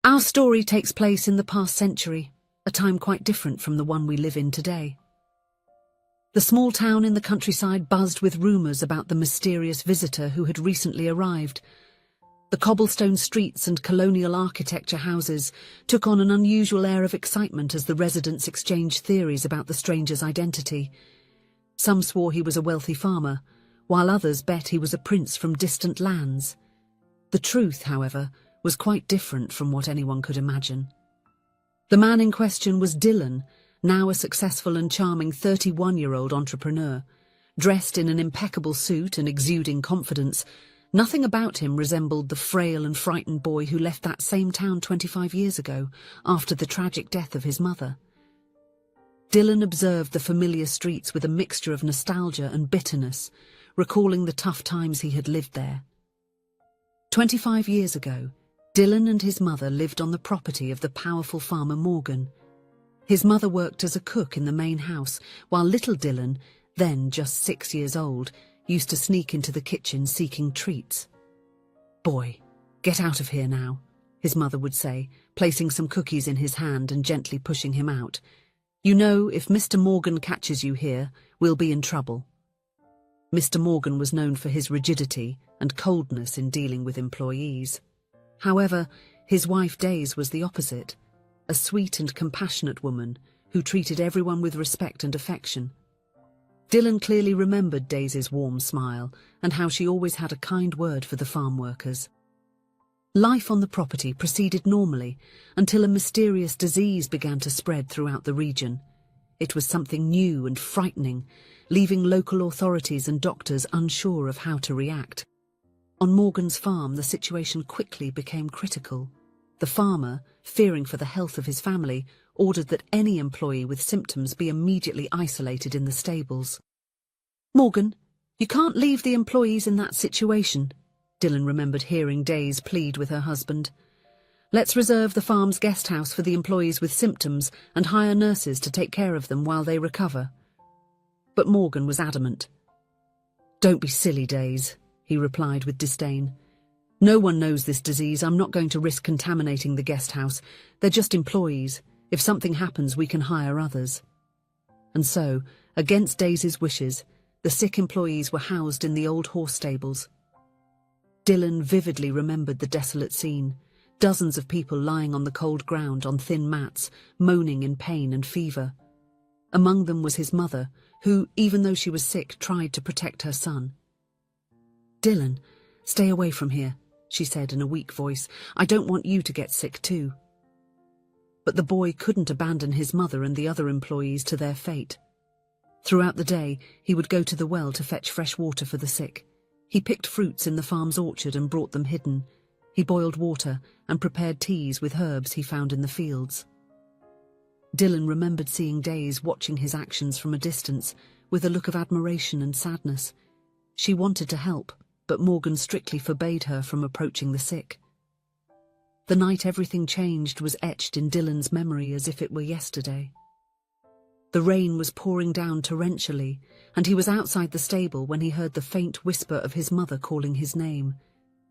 Our story takes place in the past century, a time quite different from the one we live in today. The small town in the countryside buzzed with rumours about the mysterious visitor who had recently arrived. The cobblestone streets and colonial architecture houses took on an unusual air of excitement as the residents exchanged theories about the stranger's identity. Some swore he was a wealthy farmer, while others bet he was a prince from distant lands. The truth, however, was quite different from what anyone could imagine. The man in question was Dylan, now a successful and charming 31-year-old entrepreneur. Dressed in an impeccable suit and exuding confidence, nothing about him resembled the frail and frightened boy who left that same town 25 years ago, after the tragic death of his mother. Dylan observed the familiar streets with a mixture of nostalgia and bitterness, recalling the tough times he had lived there. 25 years ago, Dylan and his mother lived on the property of the powerful farmer Morgan. His mother worked as a cook in the main house, while little Dylan, then just 6 years old, used to sneak into the kitchen seeking treats. "Boy, get out of here now," his mother would say, placing some cookies in his hand and gently pushing him out. "You know, if Mr. Morgan catches you here, we'll be in trouble." Mr. Morgan was known for his rigidity and coldness in dealing with employees. However, his wife Daisy was the opposite, a sweet and compassionate woman who treated everyone with respect and affection. Dylan clearly remembered Daisy's warm smile and how she always had a kind word for the farm workers. Life on the property proceeded normally until a mysterious disease began to spread throughout the region. It was something new and frightening, leaving local authorities and doctors unsure of how to react. On Morgan's farm, the situation quickly became critical. The farmer, fearing for the health of his family, ordered that any employee with symptoms be immediately isolated in the stables. "Morgan, you can't leave the employees in that situation," Dylan remembered hearing Daisy plead with her husband. "Let's reserve the farm's guest house for the employees with symptoms and hire nurses to take care of them while they recover." But Morgan was adamant. "Don't be silly, Daisy," he replied with disdain. "No one knows this disease. I'm not going to risk contaminating the guest house. They're just employees. If something happens, we can hire others." And so, against Daisy's wishes, the sick employees were housed in the old horse stables. Dylan vividly remembered the desolate scene, dozens of people lying on the cold ground on thin mats, moaning in pain and fever. Among them was his mother, who, even though she was sick, tried to protect her son. "Dylan, stay away from here," she said in a weak voice. "I don't want you to get sick too." But the boy couldn't abandon his mother and the other employees to their fate. Throughout the day, he would go to the well to fetch fresh water for the sick. He picked fruits in the farm's orchard and brought them hidden. He boiled water and prepared teas with herbs he found in the fields. Dylan remembered seeing Daisy watching his actions from a distance, with a look of admiration and sadness. She wanted to help, but Morgan strictly forbade her from approaching the sick. The night everything changed was etched in Dylan's memory as if it were yesterday. The rain was pouring down torrentially, and he was outside the stable when he heard the faint whisper of his mother calling his name.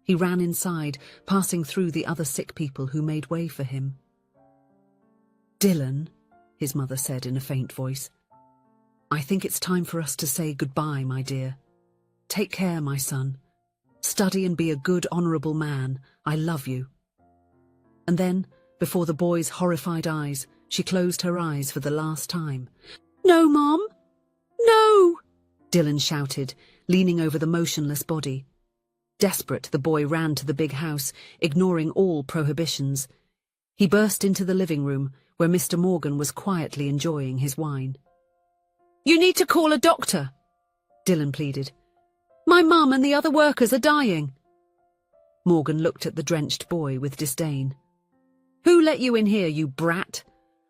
He ran inside, passing through the other sick people who made way for him. "Dylan," his mother said in a faint voice, "I think it's time for us to say goodbye, my dear. Take care, my son. Study and be a good, honourable man. I love you." And then, before the boy's horrified eyes, she closed her eyes for the last time. "No, Mom! No!" Dylan shouted, leaning over the motionless body. Desperate, the boy ran to the big house, ignoring all prohibitions. He burst into the living room, where Mr. Morgan was quietly enjoying his wine. "You need to call a doctor," Dylan pleaded. "My mum and the other workers are dying." Morgan looked at the drenched boy with disdain. "Who let you in here, you brat?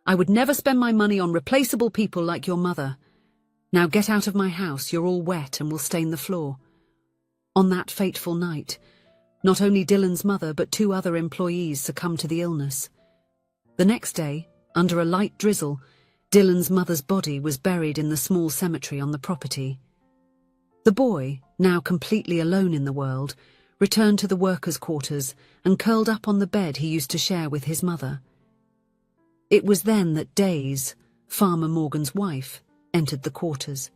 I would never spend my money on replaceable people like your mother. Now get out of my house, you're all wet and will stain the floor." On that fateful night, not only Dylan's mother but 2 other employees succumbed to the illness. The next day, under a light drizzle, Dylan's mother's body was buried in the small cemetery on the property. The boy, now completely alone in the world, returned to the workers' quarters and curled up on the bed he used to share with his mother. It was then that Days, Farmer Morgan's wife, entered the quarters.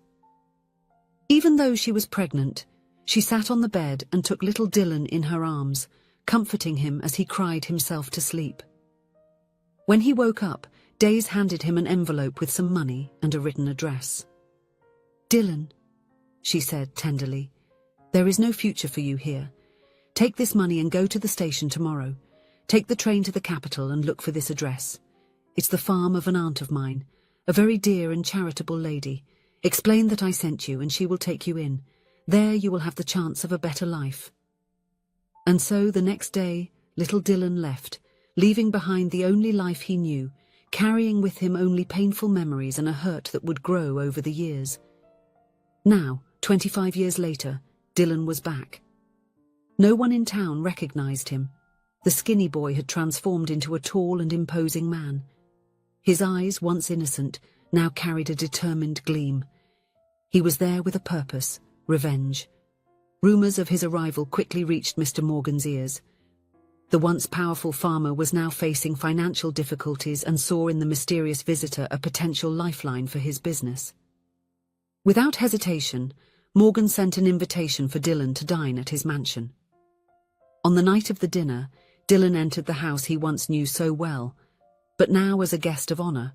Even though she was pregnant, she sat on the bed and took little Dylan in her arms, comforting him as he cried himself to sleep. When he woke up, Days handed him an envelope with some money and a written address. "Dylan," she said tenderly, "there is no future for you here. Take this money and go to the station tomorrow. Take the train to the capital and look for this address. It's the farm of an aunt of mine, a very dear and charitable lady. Explain that I sent you and she will take you in. There you will have the chance of a better life." And so the next day, little Dylan left, leaving behind the only life he knew, carrying with him only painful memories and a hurt that would grow over the years. Now, 25 years later, Dylan was back. No one in town recognized him. The skinny boy had transformed into a tall and imposing man. His eyes, once innocent, now carried a determined gleam. He was there with a purpose: revenge. Rumors of his arrival quickly reached Mr. Morgan's ears. The once powerful farmer was now facing financial difficulties and saw in the mysterious visitor a potential lifeline for his business. Without hesitation, Morgan sent an invitation for Dylan to dine at his mansion. On the night of the dinner, Dylan entered the house he once knew so well, but now as a guest of honor.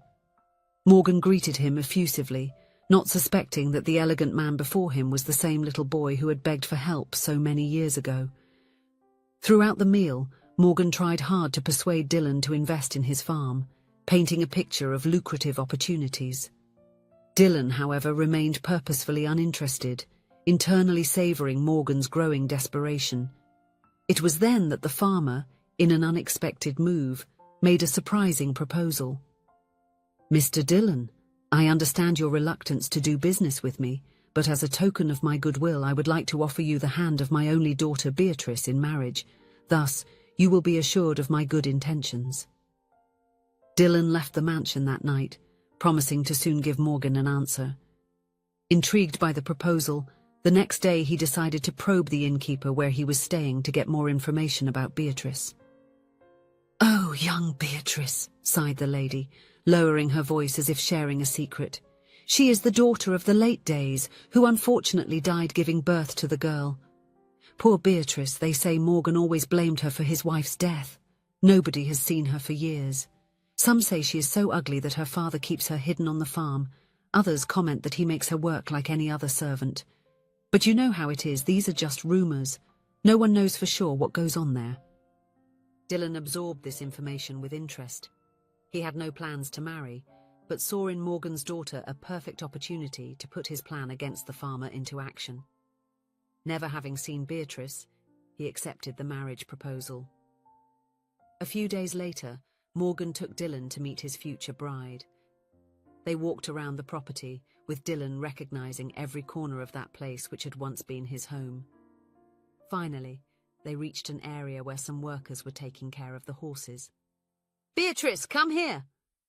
Morgan greeted him effusively, not suspecting that the elegant man before him was the same little boy who had begged for help so many years ago. Throughout the meal, Morgan tried hard to persuade Dylan to invest in his farm, painting a picture of lucrative opportunities. Dylan, however, remained purposefully uninterested, internally savoring Morgan's growing desperation. It was then that the farmer, in an unexpected move, made a surprising proposal. "Mr. Dylan, I understand your reluctance to do business with me, but as a token of my goodwill I would like to offer you the hand of my only daughter Beatrice in marriage. Thus, you will be assured of my good intentions." Dylan left the mansion that night, promising to soon give Morgan an answer. Intrigued by the proposal, the next day he decided to probe the innkeeper where he was staying to get more information about Beatrice. "Oh, young Beatrice," sighed the lady, lowering her voice as if sharing a secret. "She is the daughter of the late Days, who unfortunately died giving birth to the girl. Poor Beatrice, they say Morgan always blamed her for his wife's death. Nobody has seen her for years. Some say she is so ugly that her father keeps her hidden on the farm. Others comment that he makes her work like any other servant. But you know how it is, these are just rumors. No one knows for sure what goes on there." Dylan absorbed this information with interest. He had no plans to marry, but saw in Morgan's daughter a perfect opportunity to put his plan against the farmer into action. Never having seen Beatrice, he accepted the marriage proposal. A few days later, Morgan took Dylan to meet his future bride. They walked around the property, with Dylan recognizing every corner of that place which had once been his home. Finally, they reached an area where some workers were taking care of the horses. "Beatrice, come here!"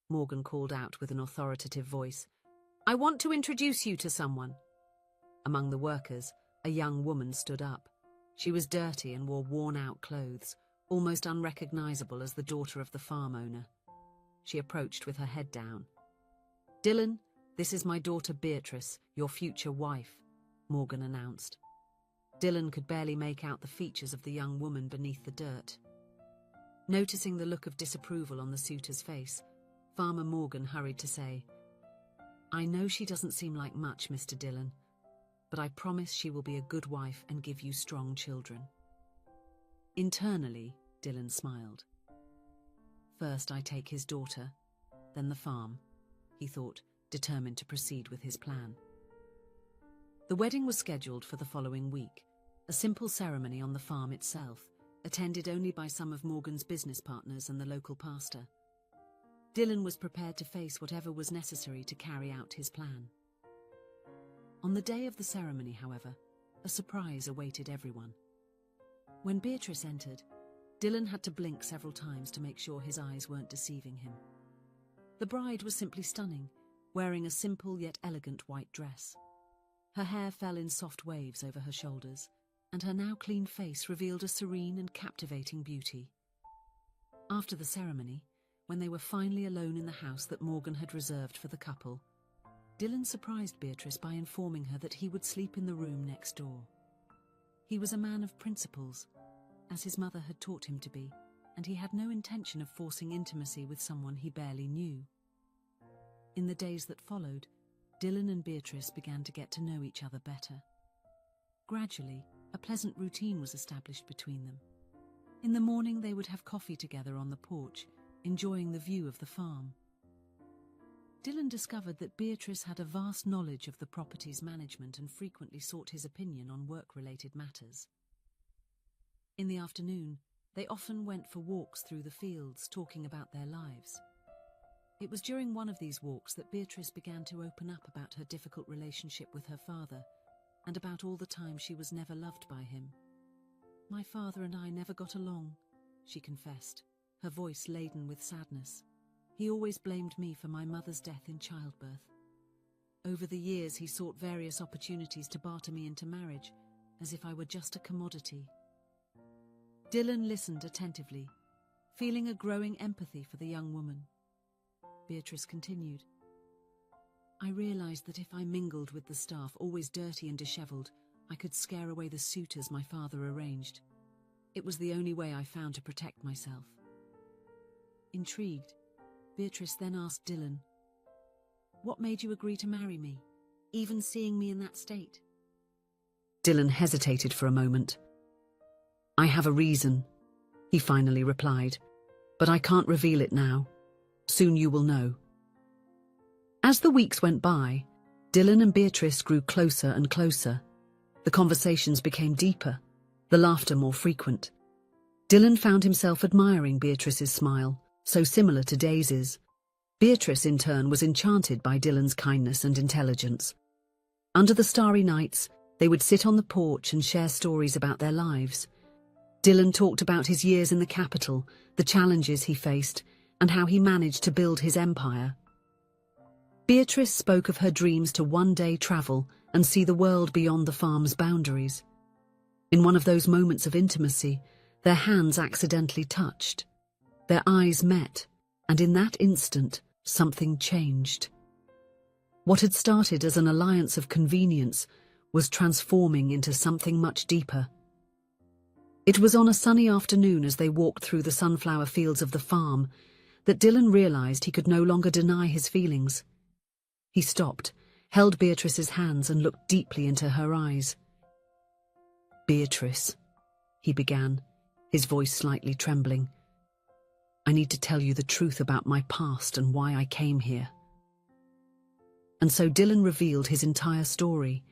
Morgan called out with an authoritative voice. "I want to introduce you to someone." Among the workers, a young woman stood up. She was dirty and wore worn-out clothes, almost unrecognizable as the daughter of the farm owner. She approached with her head down. "Dylan, this is my daughter Beatrice, your future wife," Morgan announced. Dylan could barely make out the features of the young woman beneath the dirt. Noticing the look of disapproval on the suitor's face, Farmer Morgan hurried to say, "I know she doesn't seem like much, Mr. Dylan, but I promise she will be a good wife and give you strong children." Internally, Dylan smiled. "First I take his daughter, then the farm," he thought, determined to proceed with his plan. The wedding was scheduled for the following week, a simple ceremony on the farm itself, attended only by some of Morgan's business partners and the local pastor. Dylan was prepared to face whatever was necessary to carry out his plan. On the day of the ceremony, however, a surprise awaited everyone. When Beatrice entered, Dylan had to blink several times to make sure his eyes weren't deceiving him. The bride was simply stunning, wearing a simple yet elegant white dress. Her hair fell in soft waves over her shoulders, and her now clean face revealed a serene and captivating beauty. After the ceremony, when they were finally alone in the house that Morgan had reserved for the couple, Dylan surprised Beatrice by informing her that he would sleep in the room next door. He was a man of principles, as his mother had taught him to be, and he had no intention of forcing intimacy with someone he barely knew. In the days that followed, Dylan and Beatrice began to get to know each other better. Gradually, a pleasant routine was established between them. In the morning, they would have coffee together on the porch, enjoying the view of the farm. Dylan discovered that Beatrice had a vast knowledge of the property's management and frequently sought his opinion on work-related matters. In the afternoon, they often went for walks through the fields, talking about their lives. It was during one of these walks that Beatrice began to open up about her difficult relationship with her father, and about all the time she was never loved by him. "My father and I never got along," she confessed, her voice laden with sadness. "He always blamed me for my mother's death in childbirth. Over the years, he sought various opportunities to barter me into marriage, as if I were just a commodity." Dylan listened attentively, feeling a growing empathy for the young woman. Beatrice continued, "I realized that if I mingled with the staff, always dirty and disheveled, I could scare away the suitors my father arranged. It was the only way I found to protect myself." Intrigued, Beatrice then asked Dylan, "What made you agree to marry me, even seeing me in that state?" Dylan hesitated for a moment. "I have a reason," he finally replied, "but I can't reveal it now. Soon you will know." As the weeks went by, Dylan and Beatrice grew closer and closer. The conversations became deeper, the laughter more frequent. Dylan found himself admiring Beatrice's smile, so similar to Daisy's. Beatrice, in turn, was enchanted by Dylan's kindness and intelligence. Under the starry nights, they would sit on the porch and share stories about their lives. Dylan talked about his years in the capital, the challenges he faced, and how he managed to build his empire. Beatrice spoke of her dreams to one day travel and see the world beyond the farm's boundaries. In one of those moments of intimacy, their hands accidentally touched. Their eyes met, and in that instant, something changed. What had started as an alliance of convenience was transforming into something much deeper. It was on a sunny afternoon as they walked through the sunflower fields of the farm that Dylan realized he could no longer deny his feelings. He stopped, held Beatrice's hands and looked deeply into her eyes. "Beatrice," he began, his voice slightly trembling, "I need to tell you the truth about my past and why I came here." And so Dylan revealed his entire story,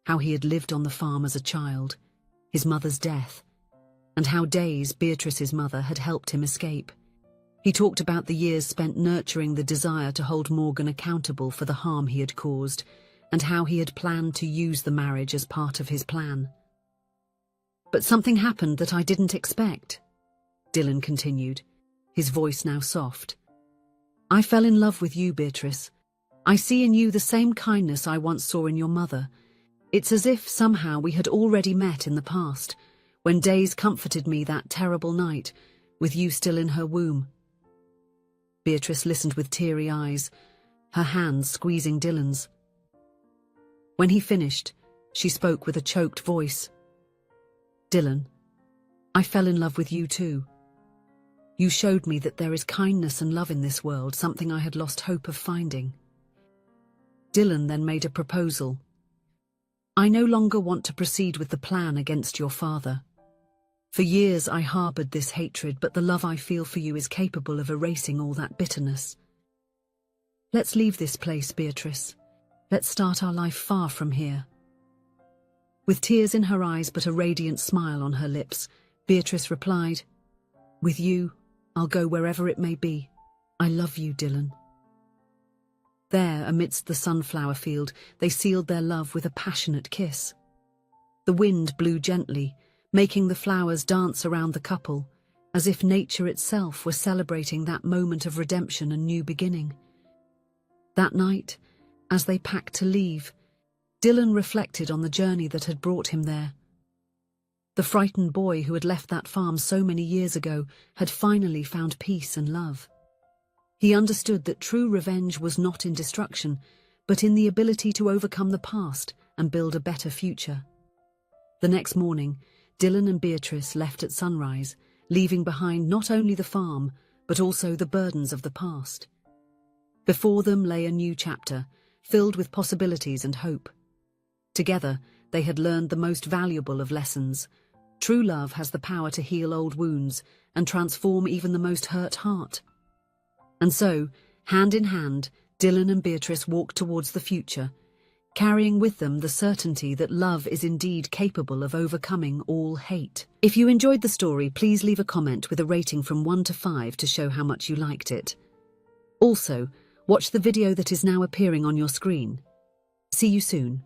how he had lived on the farm as a child, his mother's death, and how Days, Beatrice's mother, had helped him escape. He talked about the years spent nurturing the desire to hold Morgan accountable for the harm he had caused, and how he had planned to use the marriage as part of his plan. "But something happened that I didn't expect," Dylan continued, his voice now soft. "I fell in love with you, Beatrice. I see in you the same kindness I once saw in your mother. It's as if somehow we had already met in the past, when Days comforted me that terrible night, with you still in her womb." Beatrice listened with teary eyes, her hands squeezing Dylan's. When he finished, she spoke with a choked voice. "Dylan, I fell in love with you too. You showed me that there is kindness and love in this world, something I had lost hope of finding." Dylan then made a proposal. "I no longer want to proceed with the plan against your father. For years I harbored this hatred, but the love I feel for you is capable of erasing all that bitterness. Let's leave this place, Beatrice. Let's start our life far from here." With tears in her eyes but a radiant smile on her lips, Beatrice replied, "With you, I'll go wherever it may be. I love you, Dylan." There, amidst the sunflower field, they sealed their love with a passionate kiss. The wind blew gently, making the flowers dance around the couple, as if nature itself were celebrating that moment of redemption and new beginning. That night, as they packed to leave, Dylan reflected on the journey that had brought him there. The frightened boy who had left that farm so many years ago had finally found peace and love. He understood that true revenge was not in destruction, but in the ability to overcome the past and build a better future. The next morning, Dylan and Beatrice left at sunrise, leaving behind not only the farm, but also the burdens of the past. Before them lay a new chapter, filled with possibilities and hope. Together, they had learned the most valuable of lessons. True love has the power to heal old wounds and transform even the most hurt heart. And so, hand in hand, Dylan and Beatrice walked towards the future, carrying with them the certainty that love is indeed capable of overcoming all hate. If you enjoyed the story, please leave a comment with a rating from 1 to 5 to show how much you liked it. Also, watch the video that is now appearing on your screen. See you soon.